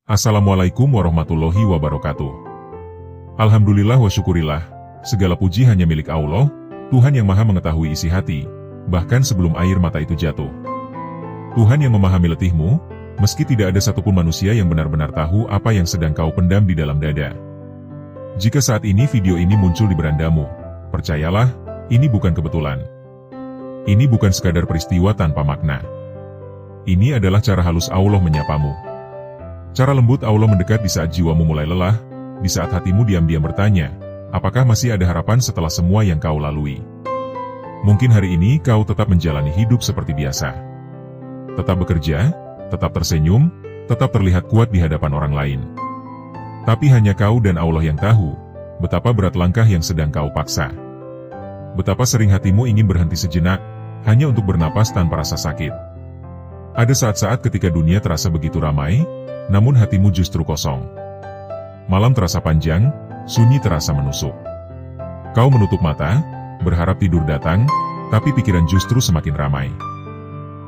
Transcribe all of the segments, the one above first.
Assalamualaikum warahmatullahi wabarakatuh. Alhamdulillah wa syukurillah, segala puji hanya milik Allah, Tuhan yang maha mengetahui isi hati, bahkan sebelum air mata itu jatuh. Tuhan yang memahami letihmu, meski tidak ada satupun manusia yang benar-benar tahu apa yang sedang kau pendam di dalam dada. Jika saat ini video ini muncul di berandamu, percayalah, ini bukan kebetulan. Ini bukan sekadar peristiwa tanpa makna. Ini adalah cara halus Allah menyapamu. Cara lembut Allah mendekat di saat jiwamu mulai lelah, di saat hatimu diam-diam bertanya, apakah masih ada harapan setelah semua yang kau lalui? Mungkin hari ini kau tetap menjalani hidup seperti biasa. Tetap bekerja, tetap tersenyum, tetap terlihat kuat di hadapan orang lain. Tapi hanya kau dan Allah yang tahu, betapa berat langkah yang sedang kau paksa. Betapa sering hatimu ingin berhenti sejenak, hanya untuk bernapas tanpa rasa sakit. Ada saat-saat ketika dunia terasa begitu ramai, namun hatimu justru kosong. Malam terasa panjang, sunyi terasa menusuk. Kau menutup mata, berharap tidur datang, tapi pikiran justru semakin ramai.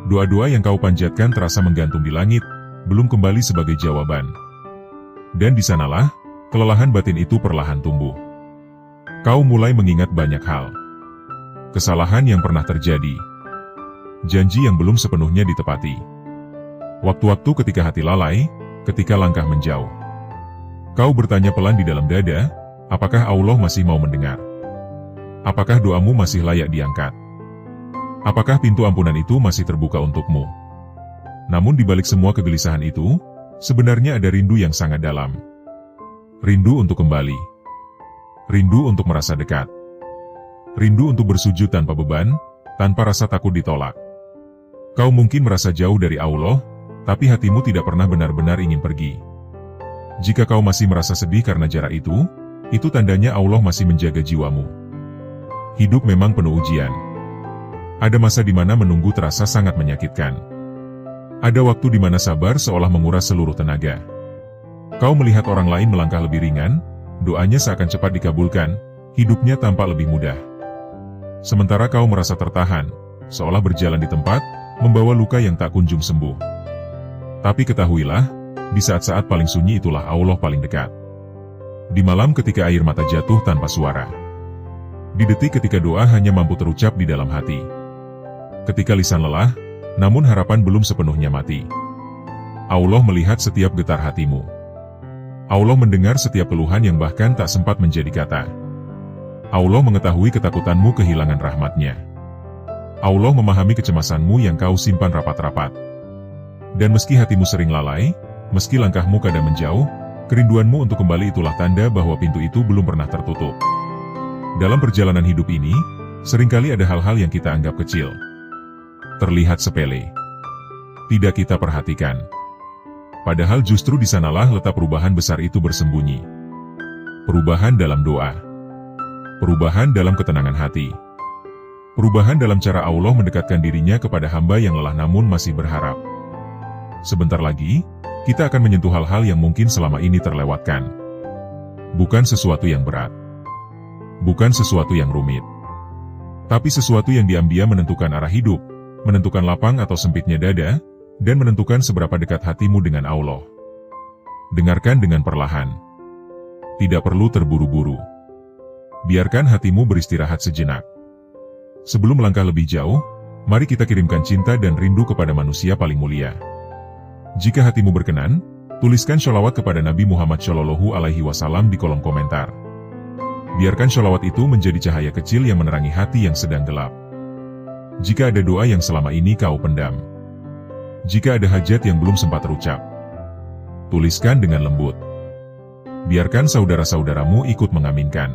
Doa-doa yang kau panjatkan terasa menggantung di langit, belum kembali sebagai jawaban. Dan di sanalah, kelelahan batin itu perlahan tumbuh. Kau mulai mengingat banyak hal. Kesalahan yang pernah terjadi. Janji yang belum sepenuhnya ditepati. Waktu-waktu ketika hati lalai, ketika langkah menjauh. Kau bertanya pelan di dalam dada, apakah Allah masih mau mendengar? Apakah doamu masih layak diangkat? Apakah pintu ampunan itu masih terbuka untukmu? Namun di balik semua kegelisahan itu, sebenarnya ada rindu yang sangat dalam. Rindu untuk kembali. Rindu untuk merasa dekat. Rindu untuk bersujud tanpa beban, tanpa rasa takut ditolak. Kau mungkin merasa jauh dari Allah, tapi hatimu tidak pernah benar-benar ingin pergi. Jika kau masih merasa sedih karena jarak itu tandanya Allah masih menjaga jiwamu. Hidup memang penuh ujian. Ada masa di mana menunggu terasa sangat menyakitkan. Ada waktu di mana sabar seolah menguras seluruh tenaga. Kau melihat orang lain melangkah lebih ringan, doanya seakan cepat dikabulkan, hidupnya tampak lebih mudah. Sementara kau merasa tertahan, seolah berjalan di tempat, membawa luka yang tak kunjung sembuh. Tapi ketahuilah, di saat-saat paling sunyi itulah Allah paling dekat. Di malam ketika air mata jatuh tanpa suara. Di detik ketika doa hanya mampu terucap di dalam hati. Ketika lisan lelah, namun harapan belum sepenuhnya mati. Allah melihat setiap getar hatimu. Allah mendengar setiap keluhan yang bahkan tak sempat menjadi kata. Allah mengetahui ketakutanmu kehilangan rahmatnya. Allah memahami kecemasanmu yang kau simpan rapat-rapat. Dan meski hatimu sering lalai, meski langkahmu kadang menjauh, kerinduanmu untuk kembali itulah tanda bahwa pintu itu belum pernah tertutup. Dalam perjalanan hidup ini, seringkali ada hal-hal yang kita anggap kecil. Terlihat sepele. Tidak kita perhatikan. Padahal justru di sanalah letak perubahan besar itu bersembunyi. Perubahan dalam doa. Perubahan dalam ketenangan hati. Perubahan dalam cara Allah mendekatkan dirinya kepada hamba yang lelah namun masih berharap. Sebentar lagi, kita akan menyentuh hal-hal yang mungkin selama ini terlewatkan. Bukan sesuatu yang berat. Bukan sesuatu yang rumit. Tapi sesuatu yang diam-diam menentukan arah hidup, menentukan lapang atau sempitnya dada, dan menentukan seberapa dekat hatimu dengan Allah. Dengarkan dengan perlahan. Tidak perlu terburu-buru. Biarkan hatimu beristirahat sejenak. Sebelum melangkah lebih jauh, mari kita kirimkan cinta dan rindu kepada manusia paling mulia. Jika hatimu berkenan, tuliskan sholawat kepada Nabi Muhammad SAW di kolom komentar. Biarkan sholawat itu menjadi cahaya kecil yang menerangi hati yang sedang gelap. Jika ada doa yang selama ini kau pendam, jika ada hajat yang belum sempat terucap, tuliskan dengan lembut. Biarkan saudara-saudaramu ikut mengaminkan.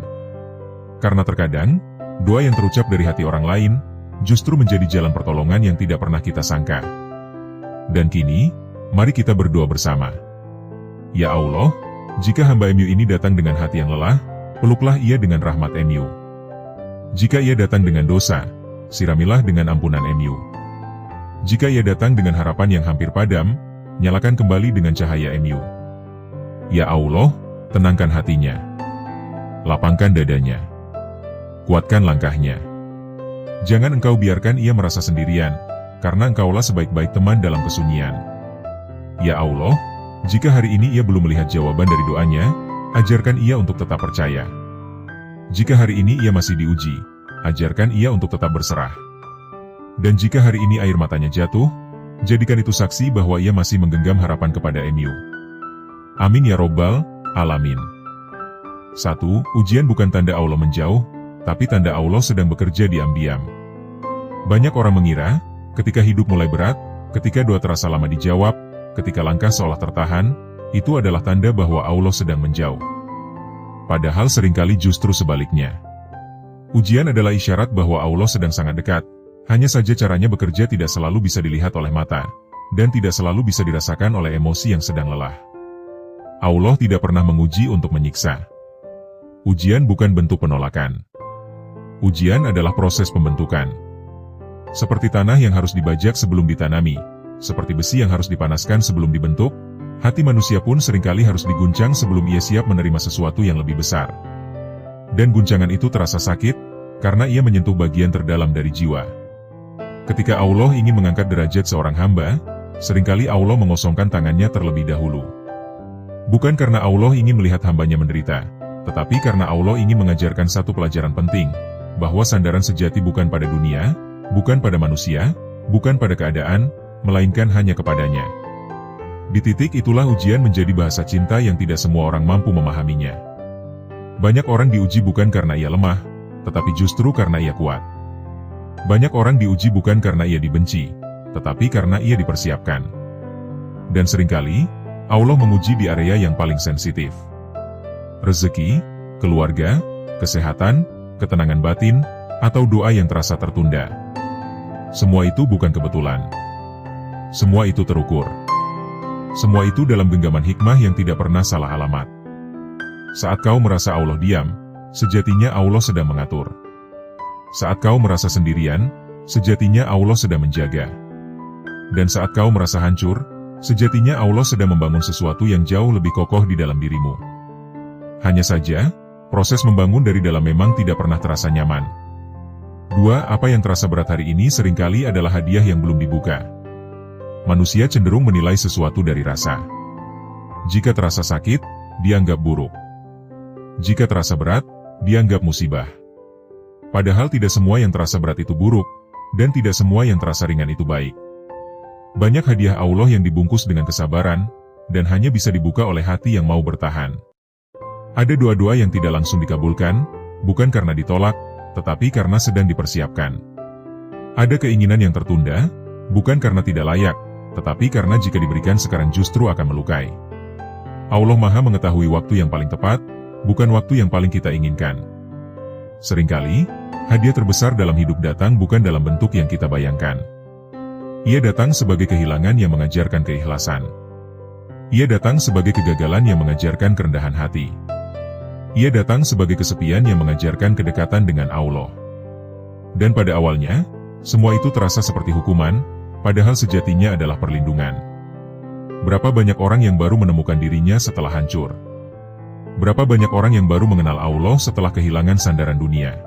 Karena terkadang, doa yang terucap dari hati orang lain, justru menjadi jalan pertolongan yang tidak pernah kita sangka. Dan kini, mari kita berdoa bersama. Ya Allah, jika hamba MU ini datang dengan hati yang lelah, peluklah ia dengan rahmat MU. Jika ia datang dengan dosa, siramilah dengan ampunan MU. Jika ia datang dengan harapan yang hampir padam, nyalakan kembali dengan cahaya MU. Ya Allah, tenangkan hatinya. Lapangkan dadanya. Kuatkan langkahnya. Jangan engkau biarkan ia merasa sendirian, karena engkaulah sebaik-baik teman dalam kesunyian. Ya Allah, Jika hari ini ia belum melihat jawaban dari doanya, ajarkan ia untuk tetap percaya. Jika hari ini ia masih diuji, ajarkan ia untuk tetap berserah. Dan jika hari ini air matanya jatuh, jadikan itu saksi bahwa ia masih menggenggam harapan kepada MU. Amin ya Robbal Alamin. 1. Ujian bukan tanda Allah menjauh, tapi tanda Allah sedang bekerja diam-diam. Banyak orang mengira, ketika hidup mulai berat, ketika doa terasa lama dijawab, ketika langkah seolah tertahan, itu adalah tanda bahwa Allah sedang menjauh. Padahal seringkali justru sebaliknya. Ujian adalah isyarat bahwa Allah sedang sangat dekat, hanya saja caranya bekerja tidak selalu bisa dilihat oleh mata, dan tidak selalu bisa dirasakan oleh emosi yang sedang lelah. Allah tidak pernah menguji untuk menyiksa. Ujian bukan bentuk penolakan. Ujian adalah proses pembentukan. Seperti tanah yang harus dibajak sebelum ditanami, seperti besi yang harus dipanaskan sebelum dibentuk, hati manusia pun seringkali harus diguncang sebelum ia siap menerima sesuatu yang lebih besar. Dan guncangan itu terasa sakit, karena ia menyentuh bagian terdalam dari jiwa. Ketika Allah ingin mengangkat derajat seorang hamba, seringkali Allah mengosongkan tangannya terlebih dahulu. Bukan karena Allah ingin melihat hambanya menderita, tetapi karena Allah ingin mengajarkan satu pelajaran penting, bahwa sandaran sejati bukan pada dunia, bukan pada manusia, bukan pada keadaan, melainkan hanya kepadanya. Di titik itulah ujian menjadi bahasa cinta yang tidak semua orang mampu memahaminya. Banyak orang diuji bukan karena ia lemah, tetapi justru karena ia kuat. Banyak orang diuji bukan karena ia dibenci, tetapi karena ia dipersiapkan. Dan seringkali, Allah menguji di area yang paling sensitif. Rezeki, keluarga, kesehatan, ketenangan batin, atau doa yang terasa tertunda. Semua itu bukan kebetulan. Semua itu terukur. Semua itu dalam genggaman hikmah yang tidak pernah salah alamat. Saat kau merasa Allah diam, sejatinya Allah sedang mengatur. Saat kau merasa sendirian, sejatinya Allah sedang menjaga. Dan saat kau merasa hancur, sejatinya Allah sedang membangun sesuatu yang jauh lebih kokoh di dalam dirimu. Hanya saja, proses membangun dari dalam memang tidak pernah terasa nyaman. 2. Apa yang terasa berat hari ini seringkali adalah hadiah yang belum dibuka. Manusia cenderung menilai sesuatu dari rasa. Jika terasa sakit, dianggap buruk. Jika terasa berat, dianggap musibah. Padahal tidak semua yang terasa berat itu buruk, dan tidak semua yang terasa ringan itu baik. Banyak hadiah Allah yang dibungkus dengan kesabaran, dan hanya bisa dibuka oleh hati yang mau bertahan. Ada doa-doa yang tidak langsung dikabulkan, bukan karena ditolak, tetapi karena sedang dipersiapkan. Ada keinginan yang tertunda, bukan karena tidak layak, tetapi karena jika diberikan sekarang justru akan melukai. Allah Maha mengetahui waktu yang paling tepat, bukan waktu yang paling kita inginkan. Seringkali, hadiah terbesar dalam hidup datang bukan dalam bentuk yang kita bayangkan. Ia datang sebagai kehilangan yang mengajarkan keikhlasan. Ia datang sebagai kegagalan yang mengajarkan kerendahan hati. Ia datang sebagai kesepian yang mengajarkan kedekatan dengan Allah. Dan pada awalnya, semua itu terasa seperti hukuman, padahal sejatinya adalah perlindungan. Berapa banyak orang yang baru menemukan dirinya setelah hancur? Berapa banyak orang yang baru mengenal Allah setelah kehilangan sandaran dunia?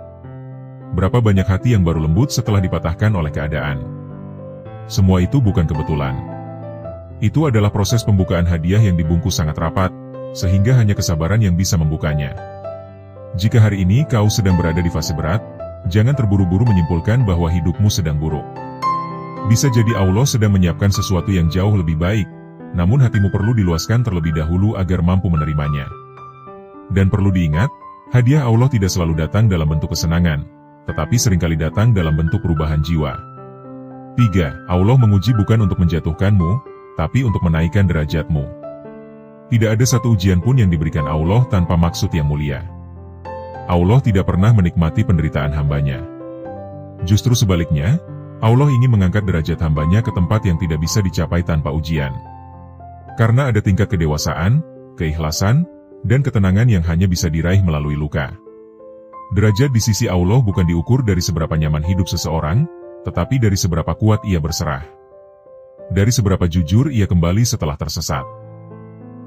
Berapa banyak hati yang baru lembut setelah dipatahkan oleh keadaan? Semua itu bukan kebetulan. Itu adalah proses pembukaan hadiah yang dibungkus sangat rapat, sehingga hanya kesabaran yang bisa membukanya. Jika hari ini kau sedang berada di fase berat, jangan terburu-buru menyimpulkan bahwa hidupmu sedang buruk. Bisa jadi Allah sedang menyiapkan sesuatu yang jauh lebih baik, namun hatimu perlu diluaskan terlebih dahulu agar mampu menerimanya. Dan perlu diingat, hadiah Allah tidak selalu datang dalam bentuk kesenangan, tetapi seringkali datang dalam bentuk perubahan jiwa. 3. Allah menguji bukan untuk menjatuhkanmu, tapi untuk menaikkan derajatmu. Tidak ada satu ujian pun yang diberikan Allah tanpa maksud yang mulia. Allah tidak pernah menikmati penderitaan hambanya. Justru sebaliknya, Allah ingin mengangkat derajat hambanya ke tempat yang tidak bisa dicapai tanpa ujian. Karena ada tingkat kedewasaan, keikhlasan, dan ketenangan yang hanya bisa diraih melalui luka. Derajat di sisi Allah bukan diukur dari seberapa nyaman hidup seseorang, tetapi dari seberapa kuat ia berserah. Dari seberapa jujur ia kembali setelah tersesat.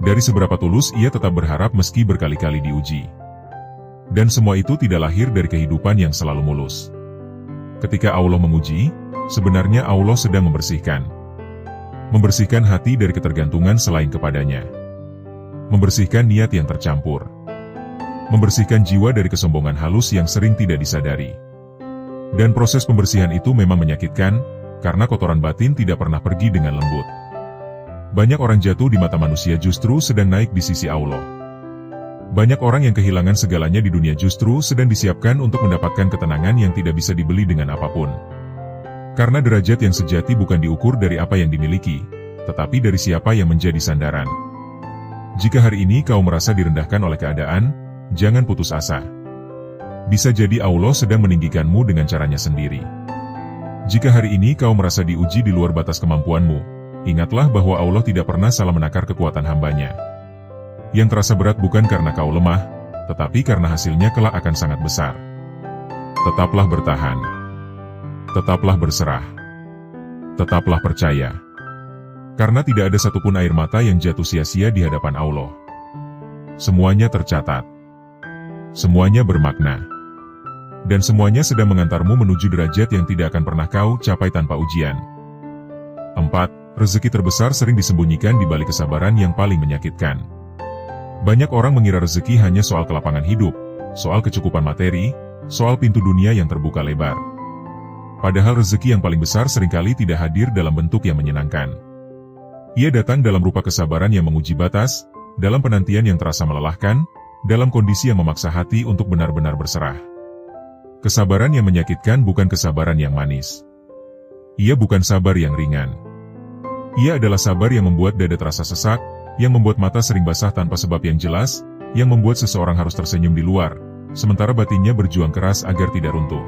Dari seberapa tulus ia tetap berharap meski berkali-kali diuji. Dan semua itu tidak lahir dari kehidupan yang selalu mulus. Ketika Allah menguji, sebenarnya Allah sedang membersihkan. membersihkan hati dari ketergantungan selain kepadanya, membersihkan niat yang tercampur, membersihkan jiwa dari kesombongan halus yang sering tidak disadari. Dan proses pembersihan itu memang menyakitkan, karena kotoran batin tidak pernah pergi dengan lembut. Banyak orang jatuh di mata manusia justru sedang naik di sisi Allah. Banyak orang yang kehilangan segalanya di dunia justru sedang disiapkan untuk mendapatkan ketenangan yang tidak bisa dibeli dengan apapun. Karena derajat yang sejati bukan diukur dari apa yang dimiliki, tetapi dari siapa yang menjadi sandaran. Jika hari ini kau merasa direndahkan oleh keadaan, jangan putus asa. Bisa jadi Allah sedang meninggikanmu dengan caranya sendiri. Jika hari ini kau merasa diuji di luar batas kemampuanmu, ingatlah bahwa Allah tidak pernah salah menakar kekuatan hambanya. Yang terasa berat bukan karena kau lemah, tetapi karena hasilnya kelak akan sangat besar. Tetaplah bertahan. Tetaplah berserah. Tetaplah percaya. Karena tidak ada satupun air mata yang jatuh sia-sia di hadapan Allah. Semuanya tercatat. Semuanya bermakna. Dan semuanya sedang mengantarmu menuju derajat yang tidak akan pernah kau capai tanpa ujian. 4. Rezeki terbesar sering disembunyikan di balik kesabaran yang paling menyakitkan. Banyak orang mengira rezeki hanya soal kelapangan hidup, soal kecukupan materi, soal pintu dunia yang terbuka lebar. Padahal rezeki yang paling besar seringkali tidak hadir dalam bentuk yang menyenangkan. Ia datang dalam rupa kesabaran yang menguji batas, dalam penantian yang terasa melelahkan, dalam kondisi yang memaksa hati untuk benar-benar berserah. Kesabaran yang menyakitkan bukan kesabaran yang manis. Ia bukan sabar yang ringan. Ia adalah sabar yang membuat dada terasa sesak, yang membuat mata sering basah tanpa sebab yang jelas, yang membuat seseorang harus tersenyum di luar, sementara batinnya berjuang keras agar tidak runtuh.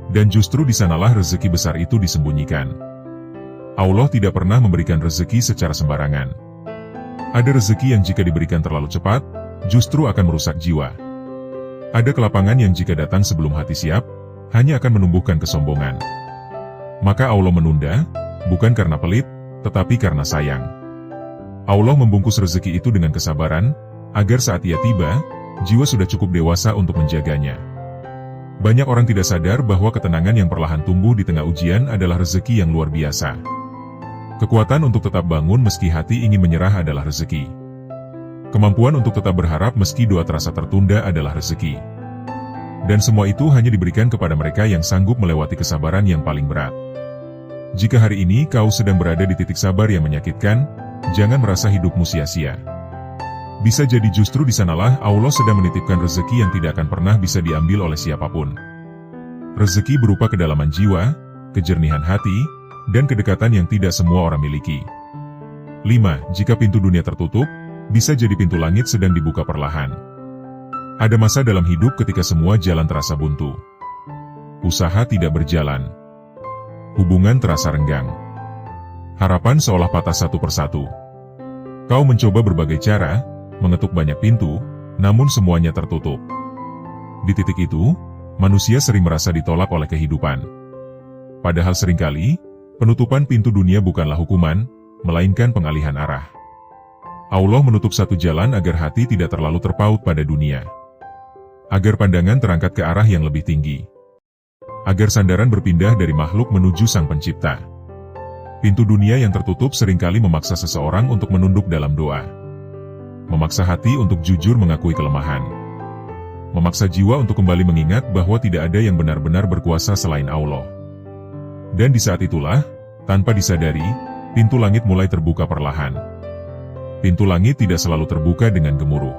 Dan justru di sanalah rezeki besar itu disembunyikan. Allah tidak pernah memberikan rezeki secara sembarangan. Ada rezeki yang jika diberikan terlalu cepat, justru akan merusak jiwa. Ada kelapangan yang jika datang sebelum hati siap, hanya akan menumbuhkan kesombongan. Maka Allah menunda, bukan karena pelit, tetapi karena sayang. Allah membungkus rezeki itu dengan kesabaran, agar saat ia tiba, jiwa sudah cukup dewasa untuk menjaganya. Banyak orang tidak sadar bahwa ketenangan yang perlahan tumbuh di tengah ujian adalah rezeki yang luar biasa. Kekuatan untuk tetap bangun meski hati ingin menyerah adalah rezeki. Kemampuan untuk tetap berharap meski doa terasa tertunda adalah rezeki. Dan semua itu hanya diberikan kepada mereka yang sanggup melewati kesabaran yang paling berat. Jika hari ini kau sedang berada di titik sabar yang menyakitkan, jangan merasa hidupmu sia-sia. Bisa jadi justru di sanalah Allah sedang menitipkan rezeki yang tidak akan pernah bisa diambil oleh siapapun. Rezeki berupa kedalaman jiwa, kejernihan hati, dan kedekatan yang tidak semua orang miliki. 5. Jika pintu dunia tertutup, bisa jadi pintu langit sedang dibuka perlahan. Ada masa dalam hidup ketika semua jalan terasa buntu. Usaha tidak berjalan. Hubungan terasa renggang. Harapan seolah patah satu persatu. Kau mencoba berbagai cara, mengetuk banyak pintu, namun semuanya tertutup. Di titik itu, manusia sering merasa ditolak oleh kehidupan. Padahal seringkali, penutupan pintu dunia bukanlah hukuman, melainkan pengalihan arah. Allah menutup satu jalan agar hati tidak terlalu terpaut pada dunia. Agar pandangan terangkat ke arah yang lebih tinggi. Agar sandaran berpindah dari makhluk menuju Sang Pencipta. Pintu dunia yang tertutup seringkali memaksa seseorang untuk menunduk dalam doa. Memaksa hati untuk jujur mengakui kelemahan. Memaksa jiwa untuk kembali mengingat bahwa tidak ada yang benar-benar berkuasa selain Allah. Dan di saat itulah, tanpa disadari, pintu langit mulai terbuka perlahan. Pintu langit tidak selalu terbuka dengan gemuruh.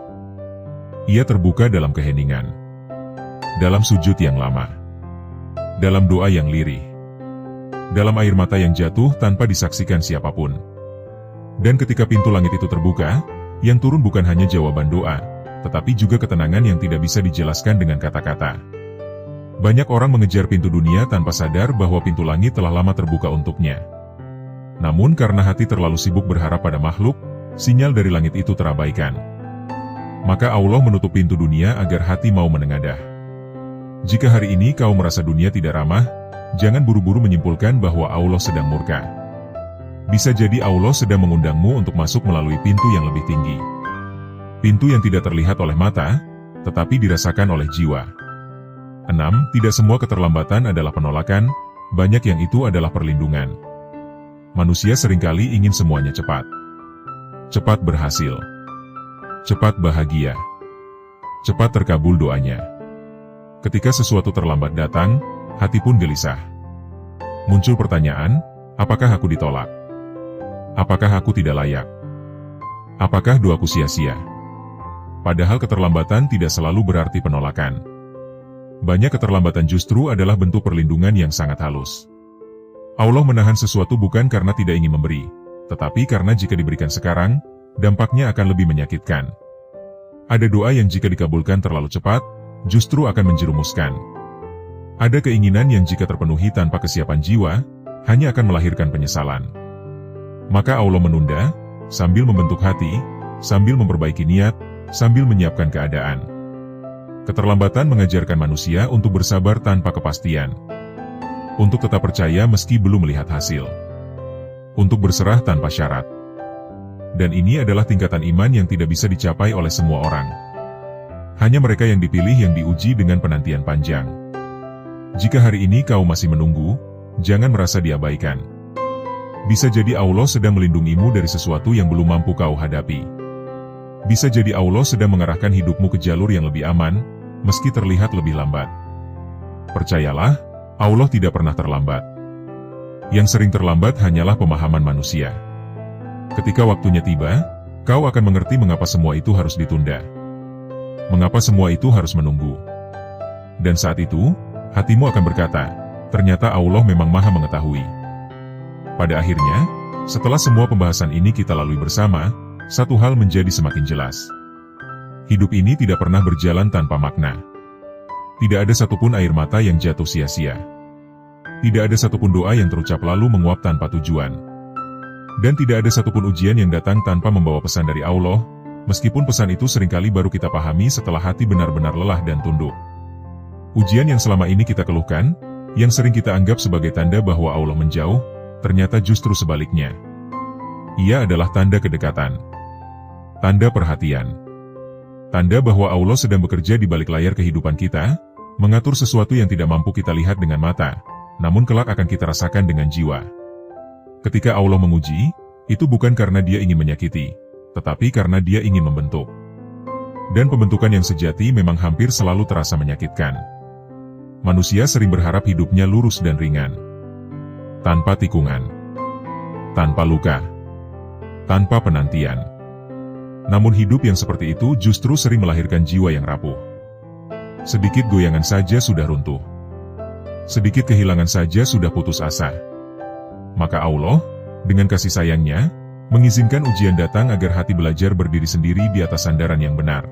Ia terbuka dalam keheningan. Dalam sujud yang lama. Dalam doa yang lirih. Dalam air mata yang jatuh tanpa disaksikan siapapun. Dan ketika pintu langit itu terbuka, yang turun bukan hanya jawaban doa, tetapi juga ketenangan yang tidak bisa dijelaskan dengan kata-kata. Banyak orang mengejar pintu dunia tanpa sadar bahwa pintu langit telah lama terbuka untuknya. Namun karena hati terlalu sibuk berharap pada makhluk, sinyal dari langit itu terabaikan. Maka Allah menutup pintu dunia agar hati mau menengadah. Jika hari ini kau merasa dunia tidak ramah, jangan buru-buru menyimpulkan bahwa Allah sedang murka. Bisa jadi Allah sedang mengundangmu untuk masuk melalui pintu yang lebih tinggi. Pintu yang tidak terlihat oleh mata, tetapi dirasakan oleh jiwa. 6. Tidak semua keterlambatan adalah penolakan, banyak yang itu adalah perlindungan. Manusia seringkali ingin semuanya cepat. Cepat berhasil. Cepat bahagia. Cepat terkabul doanya. Ketika sesuatu terlambat datang, hati pun gelisah. Muncul pertanyaan, apakah aku ditolak? Apakah aku tidak layak? Apakah doaku sia-sia? Padahal keterlambatan tidak selalu berarti penolakan. Banyak keterlambatan justru adalah bentuk perlindungan yang sangat halus. Allah menahan sesuatu bukan karena tidak ingin memberi, tetapi karena jika diberikan sekarang, dampaknya akan lebih menyakitkan. Ada doa yang jika dikabulkan terlalu cepat, justru akan menjerumuskan. Ada keinginan yang jika terpenuhi tanpa kesiapan jiwa, hanya akan melahirkan penyesalan. Maka Allah menunda, sambil membentuk hati, sambil memperbaiki niat, sambil menyiapkan keadaan. Keterlambatan mengajarkan manusia untuk bersabar tanpa kepastian. Untuk tetap percaya meski belum melihat hasil. Untuk berserah tanpa syarat. Dan ini adalah tingkatan iman yang tidak bisa dicapai oleh semua orang. Hanya mereka yang dipilih yang diuji dengan penantian panjang. Jika hari ini kau masih menunggu, jangan merasa diabaikan. Bisa jadi Allah sedang melindungimu dari sesuatu yang belum mampu kau hadapi. Bisa jadi Allah sedang mengarahkan hidupmu ke jalur yang lebih aman, meski terlihat lebih lambat. Percayalah, Allah tidak pernah terlambat. Yang sering terlambat hanyalah pemahaman manusia. Ketika waktunya tiba, kau akan mengerti mengapa semua itu harus ditunda. Mengapa semua itu harus menunggu. Dan saat itu, hatimu akan berkata, ternyata Allah memang maha mengetahui. Pada akhirnya, setelah semua pembahasan ini kita lalui bersama, satu hal menjadi semakin jelas. Hidup ini tidak pernah berjalan tanpa makna. Tidak ada satupun air mata yang jatuh sia-sia. Tidak ada satupun doa yang terucap lalu menguap tanpa tujuan. Dan tidak ada satupun ujian yang datang tanpa membawa pesan dari Allah, meskipun pesan itu seringkali baru kita pahami setelah hati benar-benar lelah dan tunduk. Ujian yang selama ini kita keluhkan, yang sering kita anggap sebagai tanda bahwa Allah menjauh, ternyata justru sebaliknya. Ia adalah tanda kedekatan. Tanda perhatian. Tanda bahwa Allah sedang bekerja di balik layar kehidupan kita, mengatur sesuatu yang tidak mampu kita lihat dengan mata, namun kelak akan kita rasakan dengan jiwa. Ketika Allah menguji, itu bukan karena Dia ingin menyakiti, tetapi karena Dia ingin membentuk. Dan pembentukan yang sejati memang hampir selalu terasa menyakitkan. Manusia sering berharap hidupnya lurus dan ringan. Tanpa tikungan. Tanpa luka. Tanpa penantian. Namun hidup yang seperti itu justru sering melahirkan jiwa yang rapuh. Sedikit goyangan saja sudah runtuh. Sedikit kehilangan saja sudah putus asa. Maka Allah, dengan kasih sayangnya, mengizinkan ujian datang agar hati belajar berdiri sendiri di atas sandaran yang benar.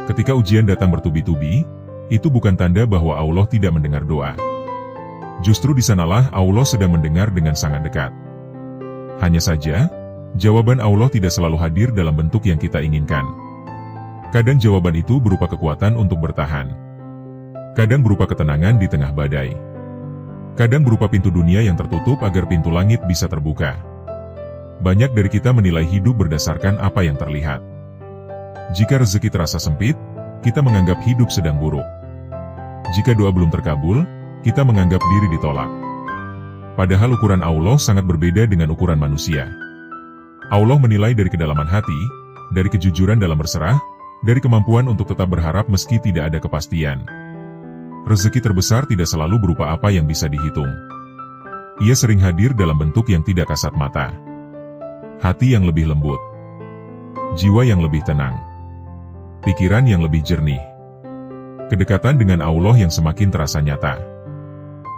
Ketika ujian datang bertubi-tubi, itu bukan tanda bahwa Allah tidak mendengar doa. Justru di sanalah Allah sedang mendengar dengan sangat dekat. Hanya saja, jawaban Allah tidak selalu hadir dalam bentuk yang kita inginkan. Kadang jawaban itu berupa kekuatan untuk bertahan. Kadang berupa ketenangan di tengah badai. Kadang berupa pintu dunia yang tertutup agar pintu langit bisa terbuka. Banyak dari kita menilai hidup berdasarkan apa yang terlihat. Jika rezeki terasa sempit, kita menganggap hidup sedang buruk. Jika doa belum terkabul, kita menganggap diri ditolak. Padahal ukuran Allah sangat berbeda dengan ukuran manusia. Allah menilai dari kedalaman hati, dari kejujuran dalam berserah, dari kemampuan untuk tetap berharap meski tidak ada kepastian. Rezeki terbesar tidak selalu berupa apa yang bisa dihitung. Ia sering hadir dalam bentuk yang tidak kasat mata. Hati yang lebih lembut. Jiwa yang lebih tenang. Pikiran yang lebih jernih. Kedekatan dengan Allah yang semakin terasa nyata.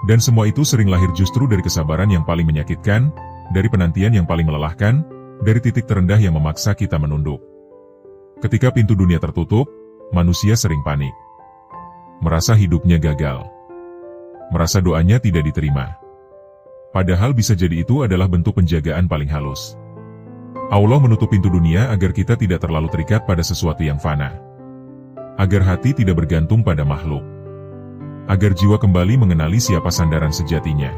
Dan semua itu sering lahir justru dari kesabaran yang paling menyakitkan, dari penantian yang paling melelahkan, dari titik terendah yang memaksa kita menunduk. Ketika pintu dunia tertutup, manusia sering panik. Merasa hidupnya gagal. Merasa doanya tidak diterima. Padahal bisa jadi itu adalah bentuk penjagaan paling halus. Allah menutup pintu dunia agar kita tidak terlalu terikat pada sesuatu yang fana. Agar hati tidak bergantung pada makhluk. Agar jiwa kembali mengenali siapa sandaran sejatinya.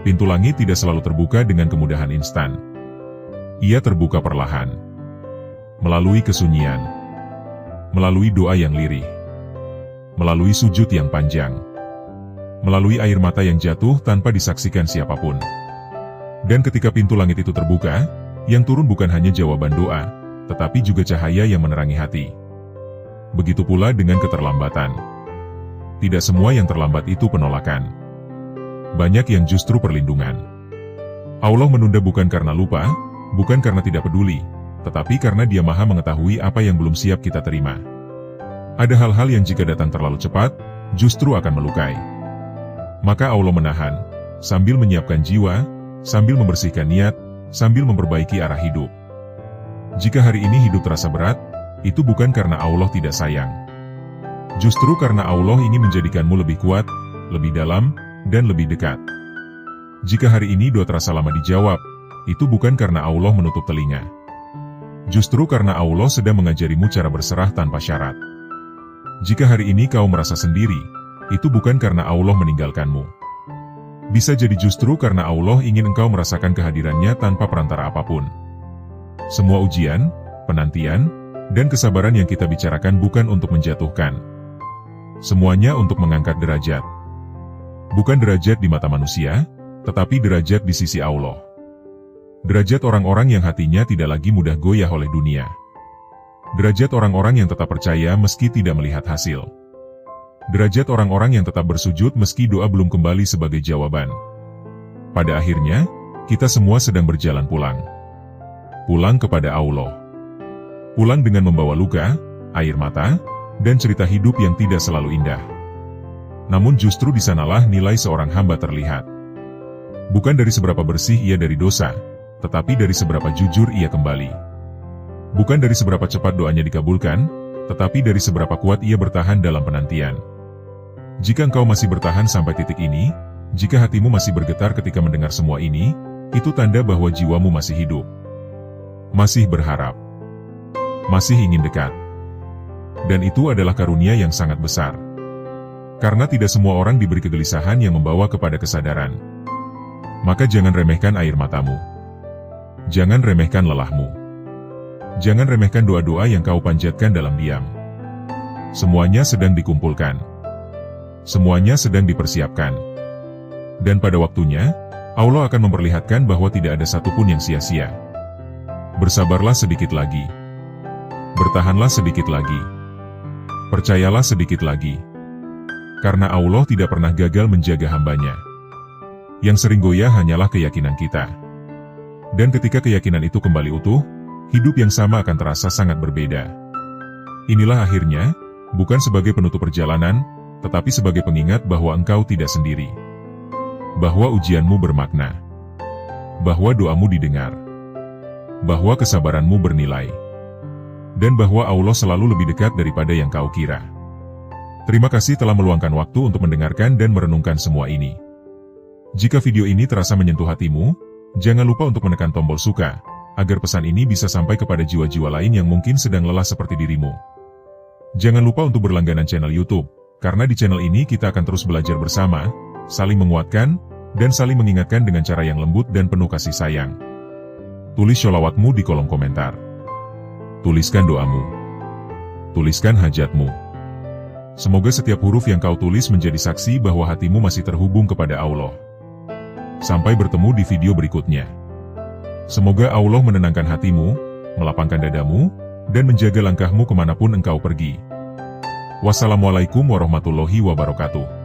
Pintu langit tidak selalu terbuka dengan kemudahan instan. Ia terbuka perlahan. Melalui kesunyian. Melalui doa yang lirih. Melalui sujud yang panjang. Melalui air mata yang jatuh tanpa disaksikan siapapun. Dan ketika pintu langit itu terbuka, yang turun bukan hanya jawaban doa, tetapi juga cahaya yang menerangi hati. Begitu pula dengan keterlambatan. Tidak semua yang terlambat itu penolakan. Banyak yang justru perlindungan. Allah menunda bukan karena lupa, bukan karena tidak peduli, tetapi karena Dia Maha mengetahui apa yang belum siap kita terima. Ada hal-hal yang jika datang terlalu cepat, justru akan melukai. Maka Allah menahan, sambil menyiapkan jiwa, sambil membersihkan niat, sambil memperbaiki arah hidup. Jika hari ini hidup terasa berat, itu bukan karena Allah tidak sayang. Justru karena Allah ingin menjadikanmu lebih kuat, lebih dalam, dan lebih dekat. Jika hari ini doa terasa lama dijawab, itu bukan karena Allah menutup telinga. Justru karena Allah sedang mengajarimu cara berserah tanpa syarat. Jika hari ini kau merasa sendiri, itu bukan karena Allah meninggalkanmu. Bisa jadi justru karena Allah ingin engkau merasakan kehadirannya tanpa perantara apapun. Semua ujian, penantian, dan kesabaran yang kita bicarakan bukan untuk menjatuhkan. Semuanya untuk mengangkat derajat. Bukan derajat di mata manusia, tetapi derajat di sisi Allah. Derajat orang-orang yang hatinya tidak lagi mudah goyah oleh dunia. Derajat orang-orang yang tetap percaya meski tidak melihat hasil. Derajat orang-orang yang tetap bersujud meski doa belum kembali sebagai jawaban. Pada akhirnya, kita semua sedang berjalan pulang. Pulang kepada Allah. Pulang dengan membawa luka, air mata, dan cerita hidup yang tidak selalu indah. Namun justru di sanalah nilai seorang hamba terlihat. Bukan dari seberapa bersih ia dari dosa, tetapi dari seberapa jujur ia kembali. Bukan dari seberapa cepat doanya dikabulkan, tetapi dari seberapa kuat ia bertahan dalam penantian. Jika engkau masih bertahan sampai titik ini, jika hatimu masih bergetar ketika mendengar semua ini, itu tanda bahwa jiwamu masih hidup. Masih berharap. Masih ingin dekat. Dan itu adalah karunia yang sangat besar. Karena tidak semua orang diberi kegelisahan yang membawa kepada kesadaran. Maka jangan remehkan air matamu. Jangan remehkan lelahmu. Jangan remehkan doa-doa yang kau panjatkan dalam diam. Semuanya sedang dikumpulkan. Semuanya sedang dipersiapkan. Dan pada waktunya, Allah akan memperlihatkan bahwa tidak ada satupun yang sia-sia. Bersabarlah sedikit lagi. Bertahanlah sedikit lagi. Percayalah sedikit lagi. Karena Allah tidak pernah gagal menjaga hambanya. Yang sering goyah hanyalah keyakinan kita. Dan ketika keyakinan itu kembali utuh, hidup yang sama akan terasa sangat berbeda. Inilah akhirnya, bukan sebagai penutup perjalanan, tetapi sebagai pengingat bahwa engkau tidak sendiri. Bahwa ujianmu bermakna. Bahwa doamu didengar. Bahwa kesabaranmu bernilai. Dan bahwa Allah selalu lebih dekat daripada yang kau kira. Terima kasih telah meluangkan waktu untuk mendengarkan dan merenungkan semua ini. Jika video ini terasa menyentuh hatimu, jangan lupa untuk menekan tombol suka, agar pesan ini bisa sampai kepada jiwa-jiwa lain yang mungkin sedang lelah seperti dirimu. Jangan lupa untuk berlangganan channel YouTube, karena di channel ini kita akan terus belajar bersama, saling menguatkan, dan saling mengingatkan dengan cara yang lembut dan penuh kasih sayang. Tulis sholawatmu di kolom komentar. Tuliskan doamu. Tuliskan hajatmu. Semoga setiap huruf yang kau tulis menjadi saksi bahwa hatimu masih terhubung kepada Allah. Sampai bertemu di video berikutnya. Semoga Allah menenangkan hatimu, melapangkan dadamu, dan menjaga langkahmu kemanapun engkau pergi. Wassalamualaikum warahmatullahi wabarakatuh.